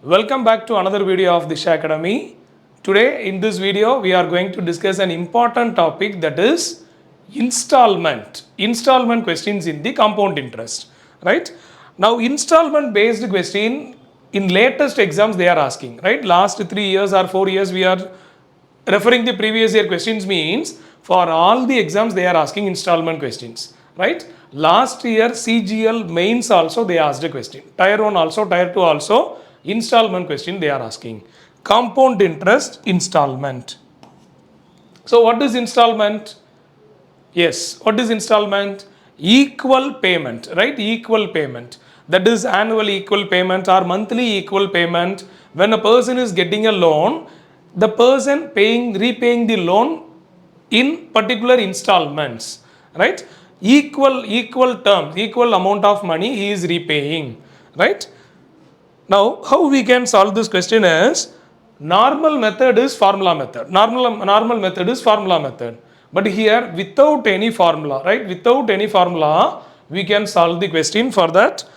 Welcome back to another video of Disha Academy. Today in this video we are going to discuss an important topic, that is installment. Installment questions in the compound interest. Right? Now installment based question in latest exams they are asking. Right? Last 3 years or 4 years we are referring the previous year questions, means for all the exams they are asking installment questions. Right? Last year CGL mains also they asked a question. Tier 1 also, Tier 2 also. Installment question they are asking. Compound interest installment. So what is installment? Yes, what is installment? Equal payment, right? Equal payment. That is annual equal payment or monthly equal payment. When a person is getting a loan, the person repaying the loan in particular installments, right? Equal terms, equal amount of money he is repaying, right? Now, how we can solve this question is, normal method is formula method. Normal method is formula method. But here, without any formula, right? Without any formula, we can solve the question. For that,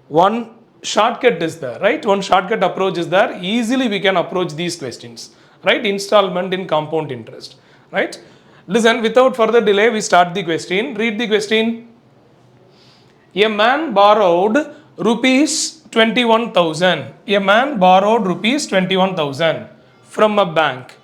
one shortcut is there, right? One shortcut approach is there. Easily we can approach these questions, right? Installment in compound interest, right? Listen, without further delay, we start the question. Read the question. A man borrowed rupees 21,000. A man borrowed rupees 21,000 from a bank.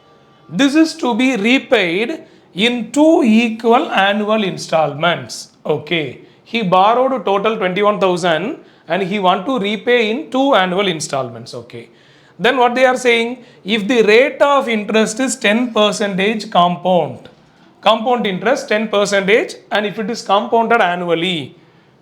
This is to be repaid in 2 equal annual installments. Okay. He borrowed a total 21,000 and he want to repay in 2 annual installments. Okay. Then what they are saying, if the rate of interest is 10% compound interest 10%, and if it is compounded annually,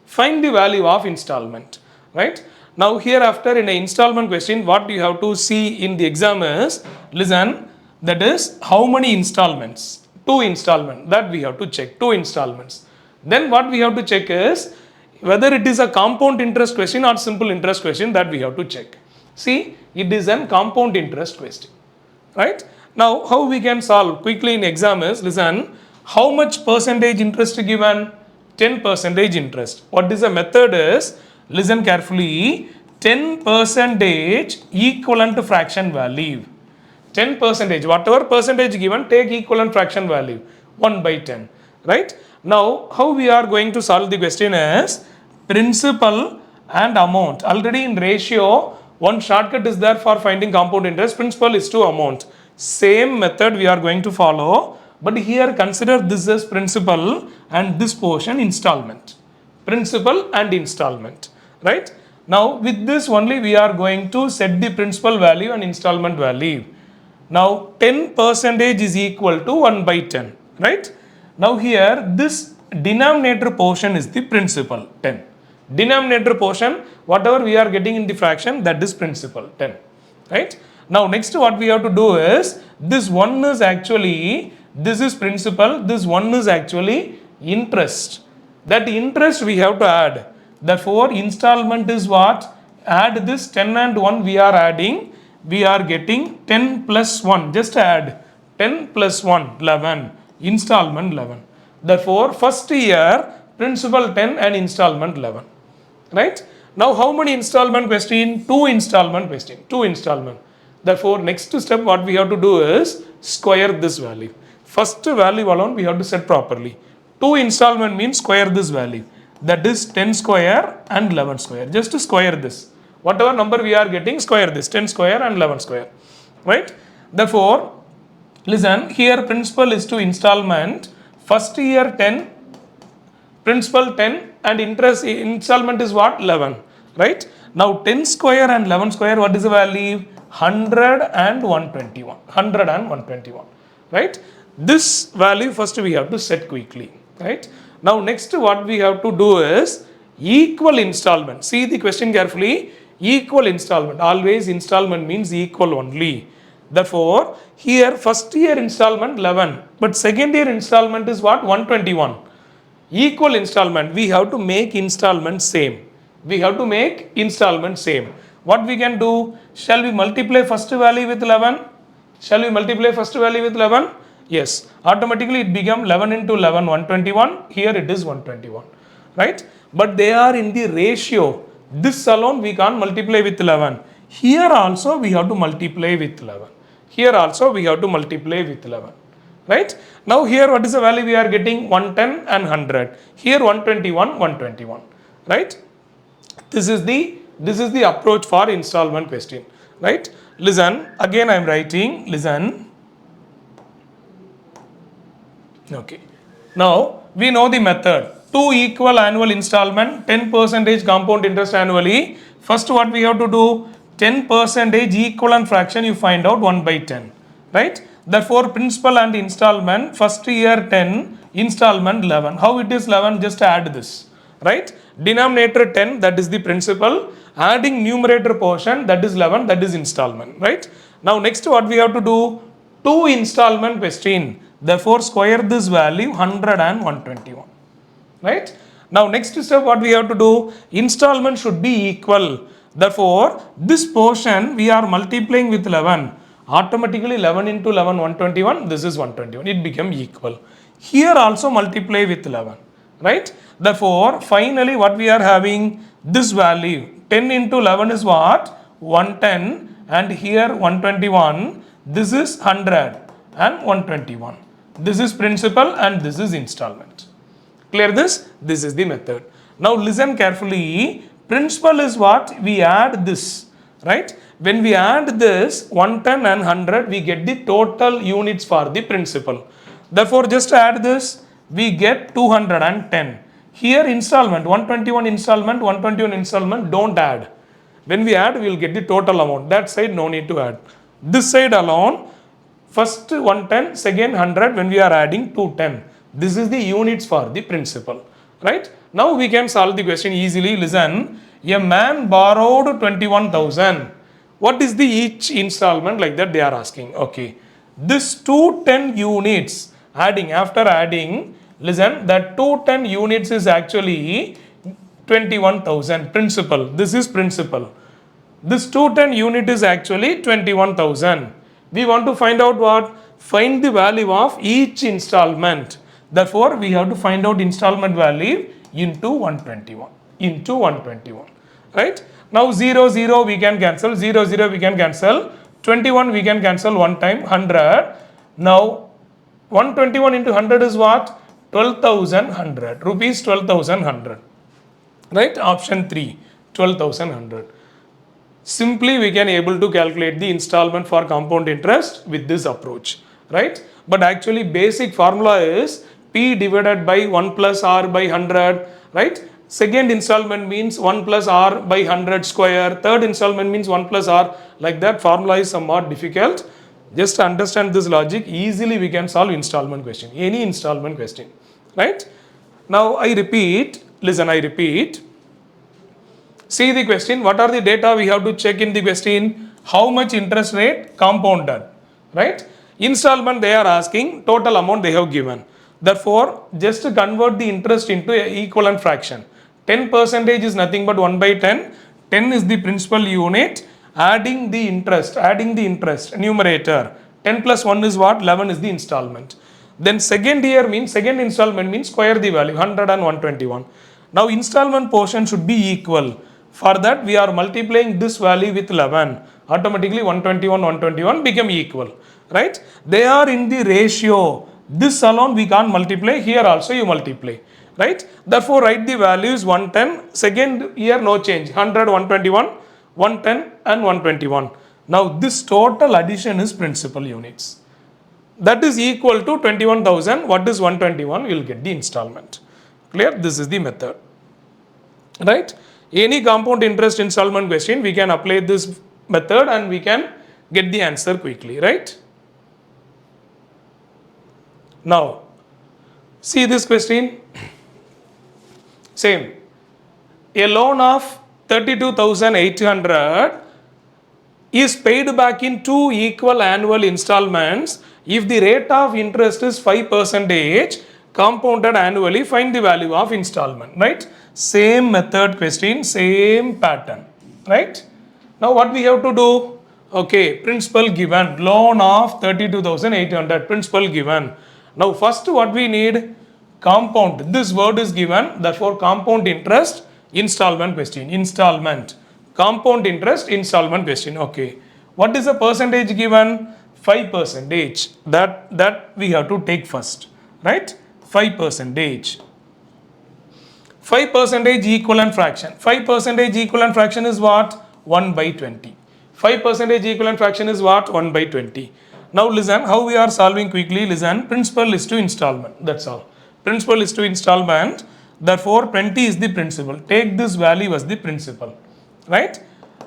find the value of installment, right? Now hereafter in an installment question, what you have to see in the exam is, listen, that is how many installments? 2 installments, that we have to check, 2 installments. Then what we have to check is whether it is a compound interest question or simple interest question, that we have to check. See, it is a compound interest question, right? Now how we can solve quickly in exam is, listen, how much percentage interest given? 10% interest. What is the method is, listen carefully, 10% equivalent fraction value. 10%, whatever percentage given, take equivalent fraction value, 1 by 10, right? Now, how we are going to solve the question is, principal and amount. Already in ratio, one shortcut is there for finding compound interest. Principal is to amount. Same method we are going to follow, but here consider this as principal and this portion installment. Principal and installment, right? Now with this only we are going to set the principal value and installment value. Now 10% is equal to 1 by 10, right? Now here this denominator portion is the principal, 10. Denominator portion, whatever we are getting in the fraction, that is principal, 10, right? Now next what we have to do is, this one is actually, this is principal, this one is actually interest. That interest we have to add. Therefore, installment is what? Add this 10 and 1 we are adding. We are getting 10 plus 1. Just add 10 plus 1, 11. Installment 11. Therefore, first year principal 10 and installment 11. Right? Now, how many installment question? 2 installment question. 2 installment. Therefore, next step what we have to do is square this value. First value alone we have to set properly. 2 installment means square this value. That is 10 square and 11 square. Just to square this. Whatever number we are getting, square this. 10 square and 11 square. Right? Therefore, listen, here principal is to installment. First year 10, principal 10 and interest installment is what? 11. Right? Now 10 square and 11 square, what is the value? 100 and 121. 100 and 121. Right? This value first we have to set quickly. Right? Now next what we have to do is equal installment. See the question carefully. Equal installment. Always installment means equal only. Therefore, here first year installment 11, but second year installment is what? 121. Equal installment. We have to make installment same. We have to make installment same. What we can do? Shall we multiply first value with 11? Shall we multiply first value with 11? Yes, automatically it become 11 into 11, 121. Here it is 121, right? But they are in the ratio. This alone we can't multiply with 11. Here also we have to multiply with 11. Here also we have to multiply with 11. Right? Now here what is the value we are getting? 110 and 100. Here 121, 121. Right? This is the approach for installment question. Right? Listen, again I am writing, listen. Okay. Now we know the method. 2 equal annual installment, 10% compound interest annually. First what we have to do? 10% equivalent fraction you find out 1 by 10. Right? Therefore principal and installment, first year 10, installment 11. How it is 11? Just add this. Right? Denominator 10, that is the principal. Adding numerator portion, that is 11, that is installment. Right? Now next what we have to do? 2 installment question. Therefore square this value 100 and 121. Right? Now next step what we have to do? Installment should be equal. Therefore this portion we are multiplying with 11. Automatically 11 into 11 121. This is 121. It become equal. Here also multiply with 11. Right? Therefore finally what we are having? This value 10 into 11 is what? 110 and here 121. This is 100 and 121. This is principal and this is installment. Clear this? This is the method. Now listen carefully. Principal is what? We add this. Right? When we add this 110 and 100, we get the total units for the principal. Therefore just add this. We get 210. Here installment, 121 installment, 121 installment, don't add. When we add, we will get the total amount. That side no need to add. This side alone, first 110, second 100, when we are adding 210. This is the units for the principal. Right? Now we can solve the question easily. Listen, a man borrowed 21,000. What is the each installment? Like that they are asking. Okay. This 210 units, after adding, listen, that 210 units is actually 21,000 principal. This is principal. This 210 unit is actually 21,000. We want to find out what? Find the value of each installment. Therefore, we have to find out installment value into 121. Into 121. Right? Now 0, 0 we can cancel. 0, 0 we can cancel. 21 we can cancel one time. 100. Now 121 into 100 is what? 12,100. Rupees 12,100. Right? Option 3. 12,100. Simply we can able to calculate the installment for compound interest with this approach. Right? But actually basic formula is P divided by 1 plus R by 100. Right? Second installment means 1 plus R by 100 square. Third installment means 1 plus R. Like that formula is somewhat difficult. Just understand this logic. Easily we can solve installment question. Any installment question. Right? Now I repeat. Listen, I repeat. See the question. What are the data we have to check in the question? How much interest rate compounded? Right? Installment they are asking. Total amount they have given. Therefore, just to convert the interest into an equivalent fraction. 10% is nothing but 1 by 10. 10 is the principal unit. Adding the interest, numerator. 10 plus 1 is what? 11 is the installment. Then second installment means square the value, 100 and 121. Now installment portion should be equal. For that we are multiplying this value with 11. Automatically 121 become equal. Right? They are in the ratio. This alone we can't multiply. Here also you multiply. Right? Therefore write the values 110. Second year no change. 100, 121, 110 and 121. Now this total addition is principal units. That is equal to 21,000. What is 121? We will get the installment. Clear? This is the method. Right? Any compound interest installment question, we can apply this method and we can get the answer quickly. Right? Now, see this question. Same. A loan of 32,800 is paid back in 2 equal annual installments. If the rate of interest is 5% compounded annually, find the value of installment. Right? Same method question, same pattern. Right? Now what we have to do? Okay, principal given, loan of 32,800, principal given. Now first what we need? Compound. This word is given, therefore compound interest, installment question. Installment. Compound interest installment question. Okay. What is the percentage given? 5%. That we have to take first. Right? 5%. 5% equivalent fraction. 5% equivalent fraction is what? 1 by 20. 5% equivalent fraction is what? 1 by 20. Now listen, how we are solving quickly. Listen, principal is to installment. That's all. Principal is to installment. Therefore, 20 is the principal. Take this value as the principal. Right?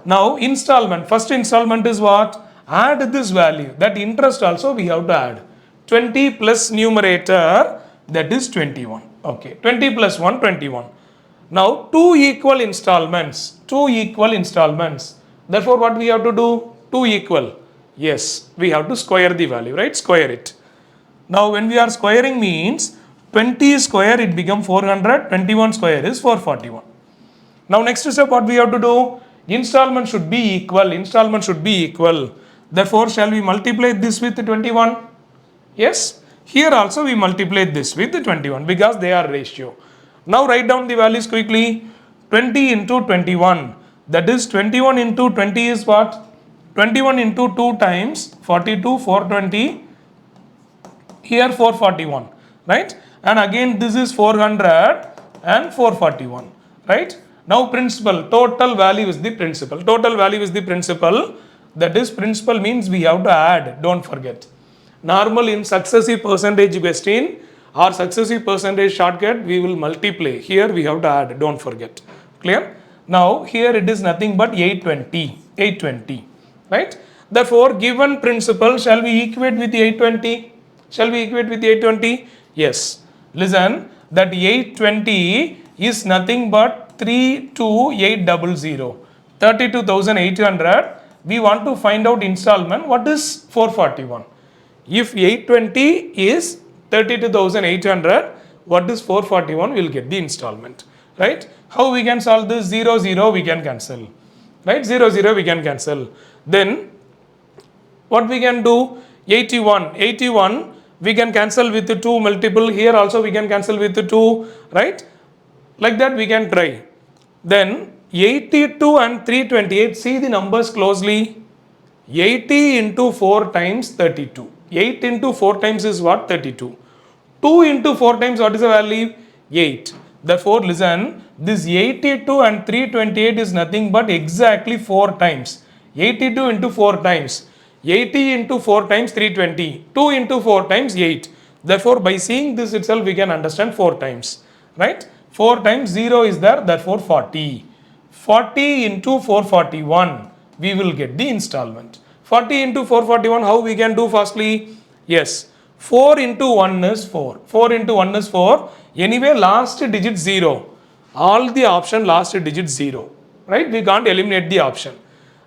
Now, installment. First installment is what? Add this value. That interest also we have to add. 20 plus numerator, that is 21. Okay. 20 plus 1, 21. Now, 2 equal installments. 2 equal installments. Therefore, what we have to do? 2 equal. Yes, we have to square the value, right? Square it. Now, when we are squaring means 20 square, it becomes 400. 21 square is 441. Now, next step, what we have to do? Installment should be equal. Installment should be equal. Therefore, shall we multiply this with 21? Yes. Here also we multiply this with 21 because they are ratio. Now, write down the values quickly. 20 into 21. That is 21 into 20 is what? 21 into 2 times 42, 420. Here 441. Right? And again this is 400 and 441. Right? Now principal, total value is the principal. Total value is the principal. That is principal means we have to add. Don't forget. Normal in successive percentage question or successive percentage shortcut, we will multiply. Here we have to add. Don't forget. Clear? Now here it is nothing but 820. 820. Right? Therefore, given principal, shall we equate with 820? Shall we equate with 820? Yes. Listen, that 820 is nothing but 32800. 32,800. We want to find out installment. What is 441? If 820 is 32,800, what is 441? We will get the installment. Right? How we can solve this? 0, 0 we can cancel. Right? 0, 0 we can cancel. Then what we can do? 81. 81 we can cancel with the 2 multiple. Here also we can cancel with the 2. Right? Like that we can try. Then 82 and 328. See the numbers closely. 80 into 4 times 32. 8 into 4 times is what? 32. 2 into 4 times what is the value? 8. Therefore, listen, this 82 and 328 is nothing but exactly 4 times. 82 into 4 times. 80 into 4 times 320. 2 into 4 times 8. Therefore, by seeing this itself, we can understand 4 times. Right? 4 times 0 is there, therefore 40. 40 into 441, we will get the installment. 40 into 441, how we can do firstly? Yes, 4 into 1 is 4. 4 into 1 is 4. Anyway, last digit 0. All the option last digit 0. Right? We can't eliminate the option.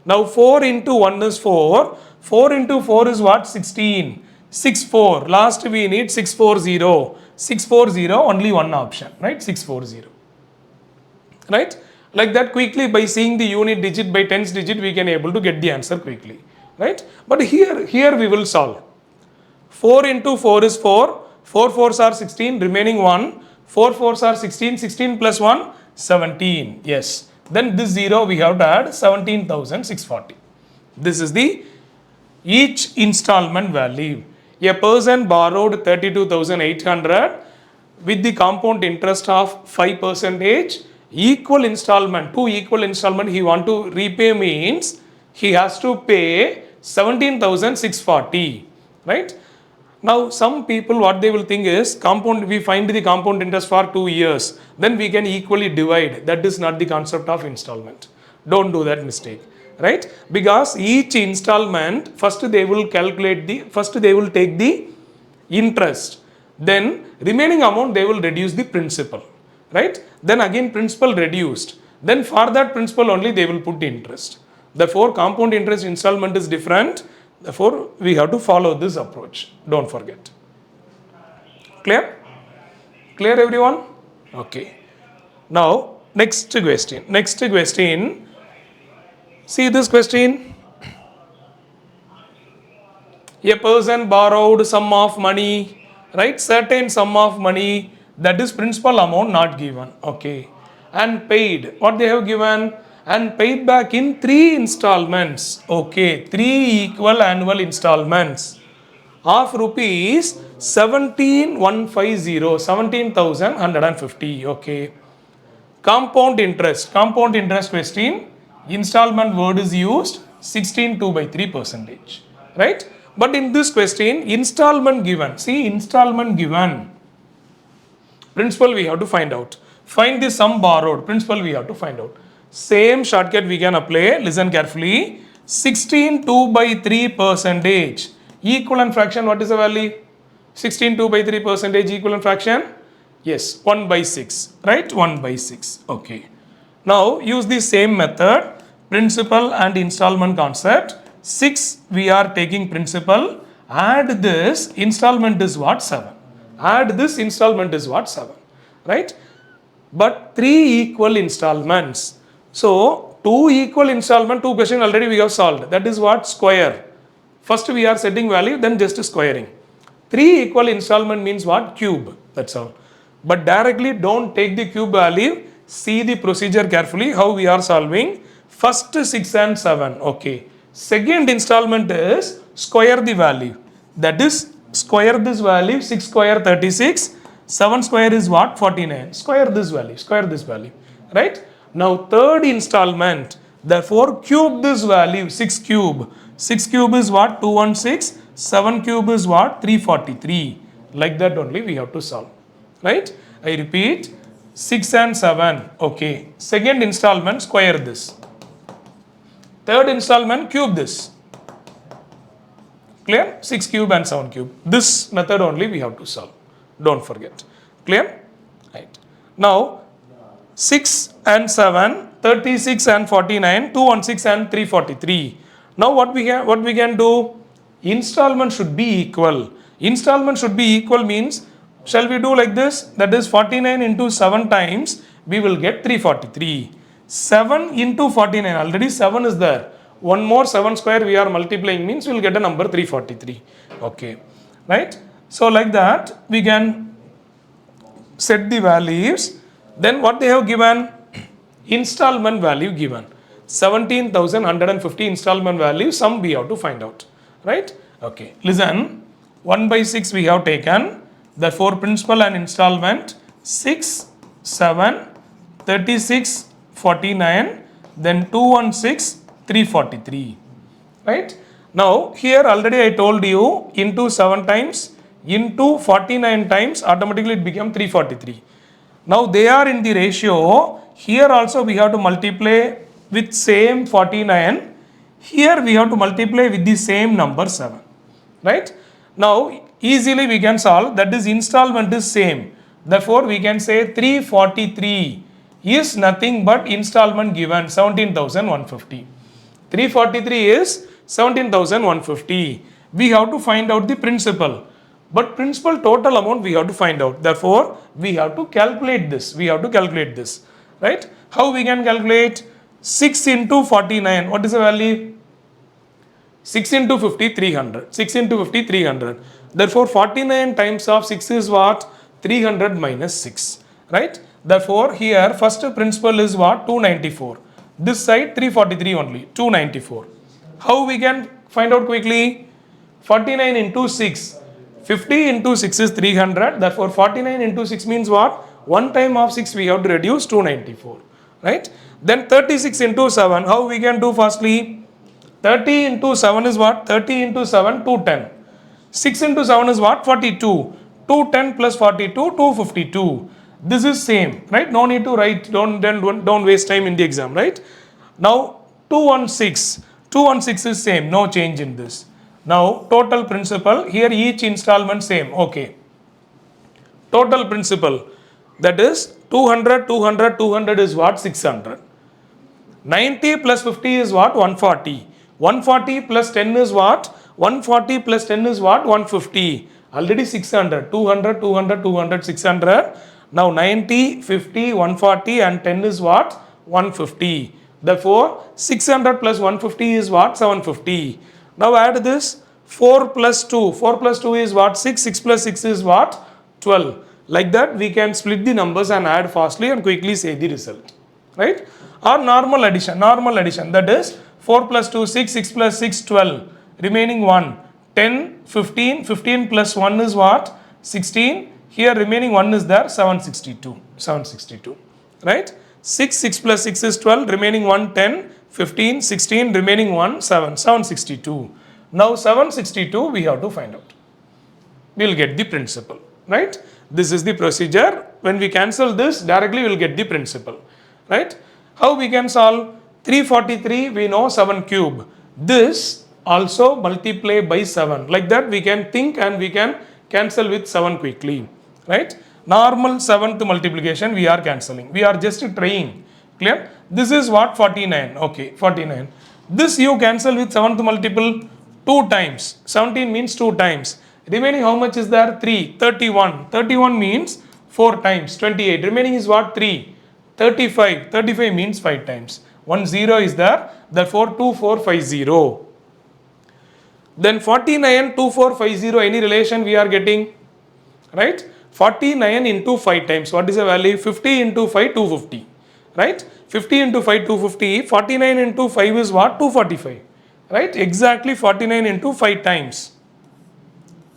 Now 4 into 1 is 4. 4 into 4 is what? 16. 6, 4. Last we need 640. 640, only one option. Right? 640. Right? Like that quickly by seeing the unit digit by tens digit, we can able to get the answer quickly. Right? But here we will solve. 4 into 4 is 4. 4 4s are 16, remaining 1. 4 4s are 16. 16 plus 1, 17. Yes. Then this 0 we have to add 17,640. This is the each installment value. A person borrowed 32,800 with the compound interest of 5%. Equal installment, 2 equal installment he want to repay means he has to pay 17,640. Right? Now some people what they will think is compound, we find the compound interest for 2 years, then we can equally divide. That is not the concept of installment. Don't do that mistake. Right? Because each installment, first they will calculate they will take the interest. Then remaining amount they will reduce the principal. Right? Then again principal reduced. Then for that principal only they will put the interest. Therefore, compound interest installment is different. Therefore, we have to follow this approach. Don't forget. Clear? Clear everyone? Okay. Now, next question. Next question. See this question. A person borrowed sum of money, right? Certain sum of money, that is principal amount not given. Okay. And paid. What they have given? and paid back in 3 installments. Okay, 3 equal annual installments of rupees 17,150, 17,150. Okay. Compound interest question, installment word is used 16.2/3 percentage, right? But in this question, installment given, see installment given, principal we have to find out. Find the sum borrowed, principal we have to find out. Same shortcut we can apply, listen carefully. 16.2/3 percentage. Equivalent fraction, what is the value? 16.2/3 percentage equivalent fraction? Yes, 1/6, right? 1/6, okay. Now use the same method, principal and installment concept. 6 we are taking principal, add this, installment is what? 7. Add this, installment is what? 7, right? But 3 equal installments. So 2 equal installment, 2 question already we have solved. That is what? Square. First we are setting value, then just squaring. 3 equal installment means what? Cube. That's all. But directly don't take the cube value. See the procedure carefully how we are solving. First 6 and 7. Okay. Second installment is square the value. That is square this value. 6 square 36. 7 square is what? 49. Square this value. Square this value. Right? Now third installment. Therefore cube this value. 6 cube. 6 cube is what? 216. 7 cube is what? 343. Like that only we have to solve. Right? I repeat, 6 and 7. Okay. Second installment, square this. Third installment, cube this. Clear? 6 cube and 7 cube. This method only we have to solve. Don't forget. Clear? Right. Now, 6 and 7, 36 and 49, 216 and 343. Now what we can do? Installment should be equal. Installment should be equal means, shall we do like this? That is 49 into 7 times, we will get 343. 7 into 49, already 7 is there. One more 7 square we are multiplying means we will get a number 343. Okay. Right? So like that, we can set the values. Then what they have given? Installment value given. 17,150 installment value, sum we have to find out. Right? Okay. Listen, 1/6 we have taken. Therefore, principal and installment 6, 7, 36, 49, then 216, 343. Right? Now, here already I told you into 7 times, into 49 times, automatically it became 343. Now, they are in the ratio. Here also we have to multiply with same 49. Here we have to multiply with the same number 7. Right? Now, easily we can solve, that is installment is same. Therefore, we can say 343 is nothing but installment given 17,150. 343 is 17,150. We have to find out the principal. But principal total amount we have to find out. Therefore, we have to calculate this. Right? How we can calculate? 6 into 49. What is the value? 6 into 50, 300. 6 into 50, 300. Therefore, 49 times of 6 is what? 300 minus 6. Right? Therefore, here first principal is what? 294. This side 343 only. 294. How we can find out quickly? 49 into 6. 50 into 6 is 300. Therefore, 49 into 6 means what? One time of 6 we have to reduce 294. Right? Then 36 into 7. How we can do firstly? 30 into 7 is what? 30 into 7, 210. 6 into 7 is what? 42. 210 plus 42, 252. This is same, right? No need to write, don't waste time in the exam, right? Now, 216. 216 is same, no change in this. Now, total principal, here each installment same, okay. Total principal, that is 200, 200, 200 is what? 600. 90 plus 50 is what? 140. 140 plus 10 is what? 140 plus 10 is what? 150. Already 600. 200, 200, 200, 600. Now 90, 50, 140 and 10 is what? 150. Therefore, 600 plus 150 is what? 750. Now add this. 4 plus 2. 4 plus 2 is what? 6. 6 plus 6 is what? 12. Like that, we can split the numbers and add fastly and quickly say the result. Right? Or normal addition, that is 4 plus 2, 6, 6 plus 6, 12, remaining 1, 10, 15, 15 plus 1 is what? 16, here remaining 1 is there, 762, right? 6 plus 6 is 12, remaining 1, 10, 15, 16, remaining 1, 762. Now 762 we have to find out. We will get the principal, right? This is the procedure. When we cancel this, directly we will get the principal, right? How we can solve? 343 we know 7 cube. This also multiply by 7. Like that we can think and we can cancel with 7 quickly, right? Normal 7th multiplication we are cancelling. We are just trying. Clear? This is what? 49. Okay, 49. This you cancel with 7th multiple 2 times. 17 means 2 times. Remaining how much is there? 3. 31. 31 means 4 times. 28. Remaining is what? 3. 35. 35 means 5 times. 1 0 is there. Therefore 2450. Then 49 2450. Any relation we are getting? Right? 49 into 5 times. What is the value? 50 into 5 250. Right? 50 into 5 250. 49 into 5 is what? 245. Right? Exactly 49 into 5 times.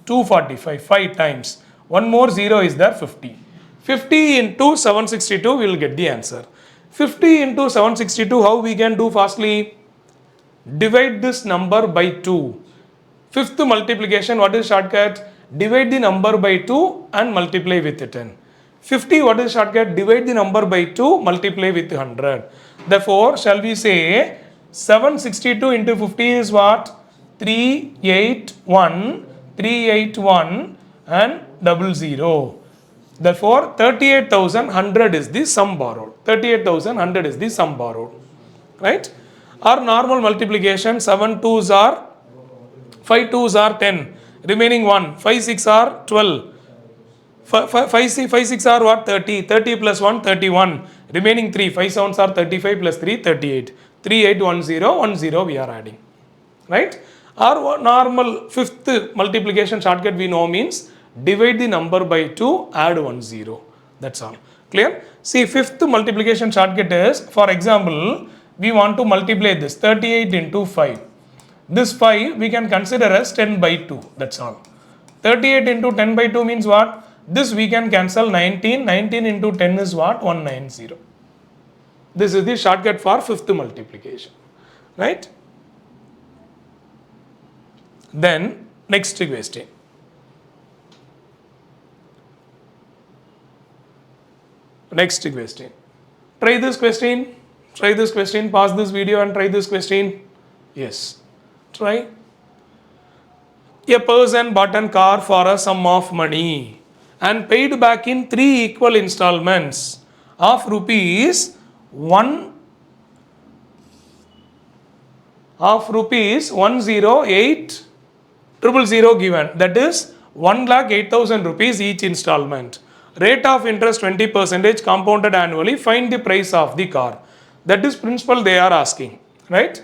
245. 5 times. One more 0 is there. 50. 50 into 762 we will get the answer. 50 into 762 how we can do fastly? Divide this number by 2. Fifth multiplication, what is shortcut? Divide the number by 2 and multiply with 10. 50, what is shortcut? Divide the number by 2, multiply with 100. Therefore, shall we say 762 into 50 is what? 381, 381 and 00. Therefore, 38,100 is the sum borrowed. 38,100 is the sum borrowed. Right? Our normal multiplication, 7 2s are 5 2s are 10. Remaining 1. 5 6 are 12. 5 6 are what? 30. 30 plus 1, 31. Remaining 3. 5 7s are 35 plus 3, 38. 3810 we are adding. Right? Our normal fifth multiplication shortcut we know means divide the number by 2, add 10. That's all. Clear? See, fifth multiplication shortcut is, for example, we want to multiply this 38 into 5. This 5 we can consider as 10 by 2. That's all. 38 into 10 by 2 means what? This we can cancel 19. 19 into 10 is what? 190. This is the shortcut for fifth multiplication. Right? Then, next question. Next question. Try this question. Try this question. Pause this video and try this question. Yes. Try. A person bought a car for a sum of money and paid back in 3 equal installments of rupees 108,000 given. That is 1,08,000 rupees each installment. Rate of interest 20% compounded annually. Find the price of the car. That is principal they are asking. Right?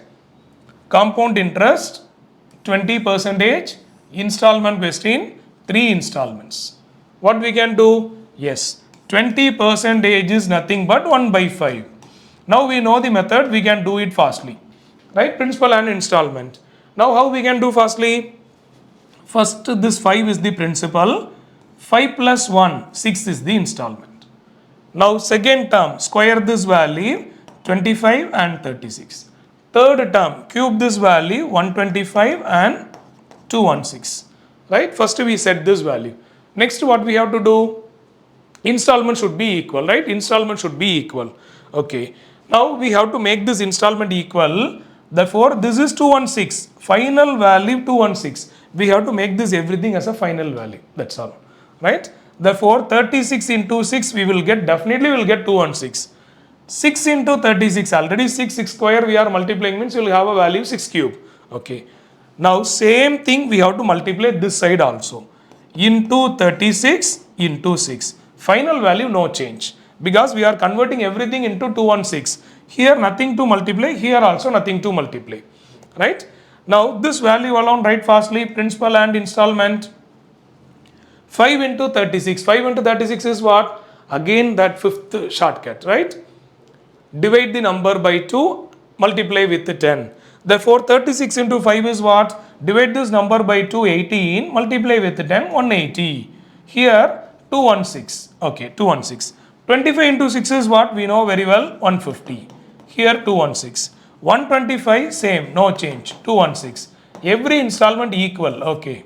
Compound interest 20%, installment question 3 installments. What we can do? Yes, 20% is nothing but 1 by 5. Now we know the method, we can do it fastly. Right? Principal and installment. Now how we can do fastly? First this 5 is the principal. 5 plus 1, 6 is the installment. Now second term, square this value 25 and 36. Third term, cube this value 125 and 216. Right? First we set this value. Next what we have to do? Installment should be equal. Right? Installment should be equal. Okay. Now we have to make this installment equal. Therefore this is 216. Final value 216. We have to make this everything as a final value. That's all. Right? Therefore 36 into 6 we will get, definitely we will get 216. 6 into 36, already 6 square we are multiplying means you will have a value 6 cube. Okay. Now same thing we have to multiply this side also. Into 36 into 6. Final value no change. Because we are converting everything into 216. Here nothing to multiply, here also nothing to multiply. Right? Now this value alone write fastly, principal and installment. 5 into 36. 5 into 36 is what? Again that fifth shortcut. Right? Divide the number by 2, multiply with 10. Therefore, 36 into 5 is what? Divide this number by 2, 18, multiply with 10, 180. Here, 216. Okay, 216. 25 into 6 is what? We know very well, 150. Here, 216. 125, same, no change, 216. Every installment equal, okay.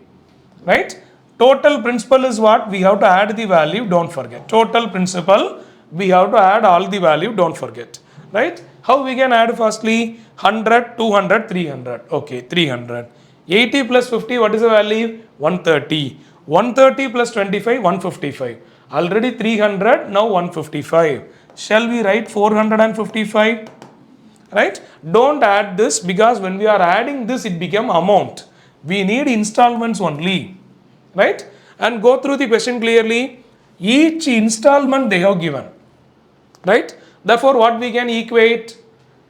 Right? Total principal is what? We have to add the value, don't forget. Total principal, we have to add all the value, don't forget. Right? How we can add firstly? 100, 200, 300. Okay, 300. 80 plus 50, what is the value? 130. 130 plus 25, 155. Already 300, now 155. Shall we write 455? Right? Don't add this because when we are adding this, it become amount. We need installments only. Right? And go through the question clearly. Each installment they have given. Right? Therefore, what we can equate?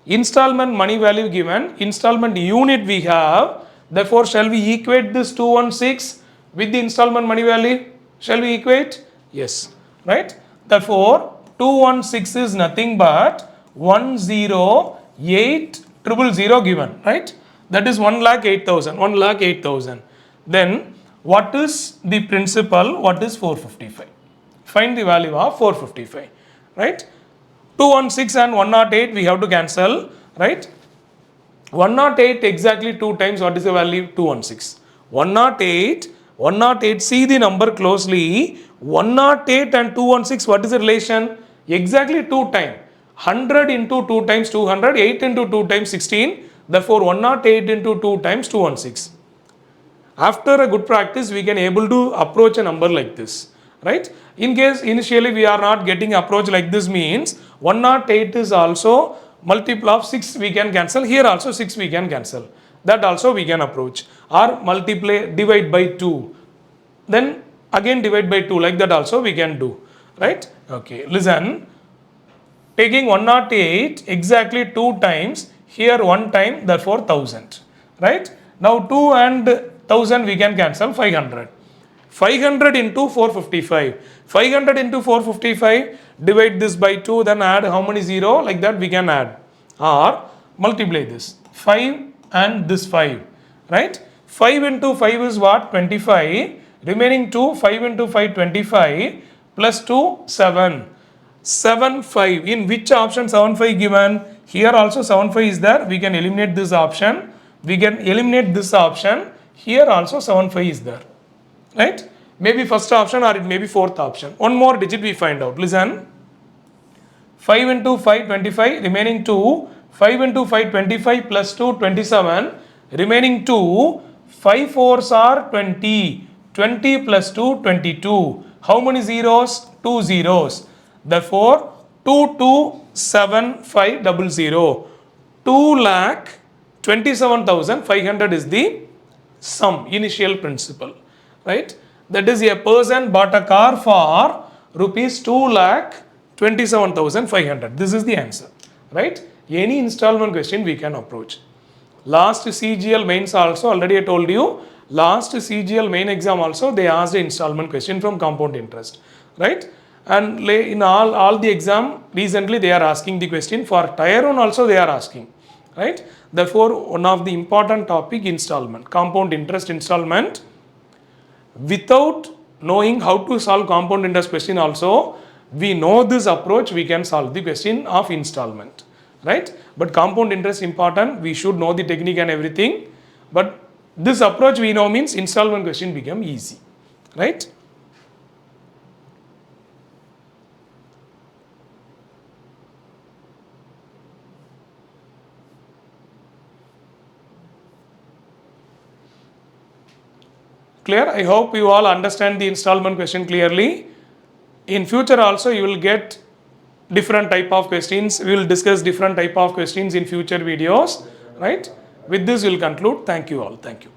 Installment money value given, installment unit we have. Therefore, shall we equate this 216 with the installment money value? Shall we equate? Yes. Right? Therefore, 216 is nothing but 108,000 given. Right? That is 1,08,000. 1,08,000. Then, what is the principal? What is 455? Find the value of 455. Right? 216 and 108 we have to cancel. Right? 108 exactly 2 times. What is the value? 216. 108, see the number closely. 108 and 216, what is the relation? Exactly 2 times. 100 into 2 times 200, 8 into 2 times 16. Therefore, 108 into 2 times 216. After a good practice, we can able to approach a number like this. Right? In case initially we are not getting approach like this means 108 is also multiple of 6 we can cancel. Here also 6 we can cancel. That also we can approach. Or multiply, divide by 2. Then again divide by 2, like that also we can do. Right? Okay, listen. Taking 108 exactly 2 times, here 1 time, therefore 1000. Right? Now 2 and 1000 we can cancel, 500. 500 into 455. 500 into 455, divide this by 2, then add how many 0? Like that we can add. Or multiply this. 5 and this 5. Right? 5 into 5 is what? 25. Remaining 2, 5 into 5, 25. Plus 2, 7. 7, 5. In which option 7, 5 given? Here also 7, 5 is there. We can eliminate this option. We can eliminate this option. Here also 7, 5 is there. Right? Maybe first option or it may be fourth option. One more digit we find out. Listen. 5 into 5, 25. Remaining 2. 5 into 5, 25 plus 2, 27. Remaining 2. 5 4s are 20. 20 plus 2, 22. How many zeros? 2 zeros. Therefore, 227,500. 2,27,500 is the sum, initial principal. Right? That is, a person bought a car for rupees 2,27,500. This is the answer. Right? Any installment question we can approach. Last CGL mains also, already I told you, last CGL main exam also they asked the installment question from compound interest. Right? And in all the exam recently they are asking the question. For tier 1 also they are asking. Right? Therefore, one of the important topic, installment, compound interest installment. Without knowing how to solve compound interest question also, we know this approach, we can solve the question of installment. Right? But compound interest important, we should know the technique and everything. But this approach we know means installment question become easy. Right? Clear? I hope you all understand the installment question clearly. In future also you will get different type of questions. We will discuss different type of questions in future videos. Right? With this we will conclude. Thank you all. Thank you.